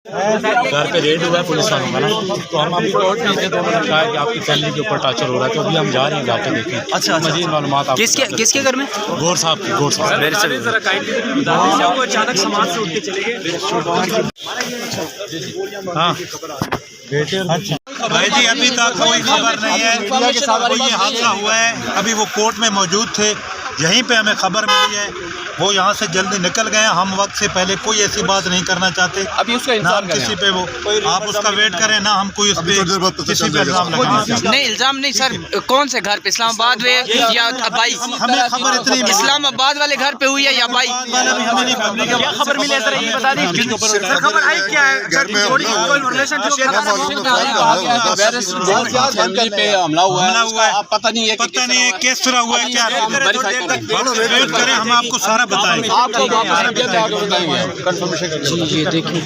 घर पे रेड हुआ है पुलिस वालों का ना, तो हम अभी कोर्ट में थे तो उन्होंने कहा कि आपकी फैमिली के ऊपर टार्चर हो रहा है, तो अभी हम जा रहे हैं जाके देखिए। अच्छा, मजीद मालूमात किसके घर में? गौर साहब की, गौर साहब मेरे से जरा काइंडली बता दीजिए, वो अचानक समाज से उठ के चले गए। हाँ बेटे। अच्छा भाई जी अभी तक कोई खबर नहीं है। वो ये हादसा हुआ है, अभी वो कोर्ट में मौजूद थे, यहीं पे हमें खबर मिली है। वो यहाँ से जल्दी निकल गए। हम वक्त से पहले कोई ऐसी बात नहीं करना चाहते। अभी उसका ना हम किसी पे वो आप उसका वेट करें, ना हम कोई उस पे किसी पे इल्जाम लगाना चाहते। नहीं, इल्जाम नहीं सर। कौन से घर पे? इस्लामाबाद में या अबाई? हमें खबर इतनी इस्लामाबाद वाले घर पे हुई है या अबाई? क्या खबर मिली है सर, ये बता दीजिए। सर खबर आई क्या है? कोई रिलेशन फैमिली पे हमला हुआ है, पता नहीं है केस शुरू हुआ है क्या। वेट करें, हम आपको सारा बताएंगे। आपको बताएंगे। जी देखिए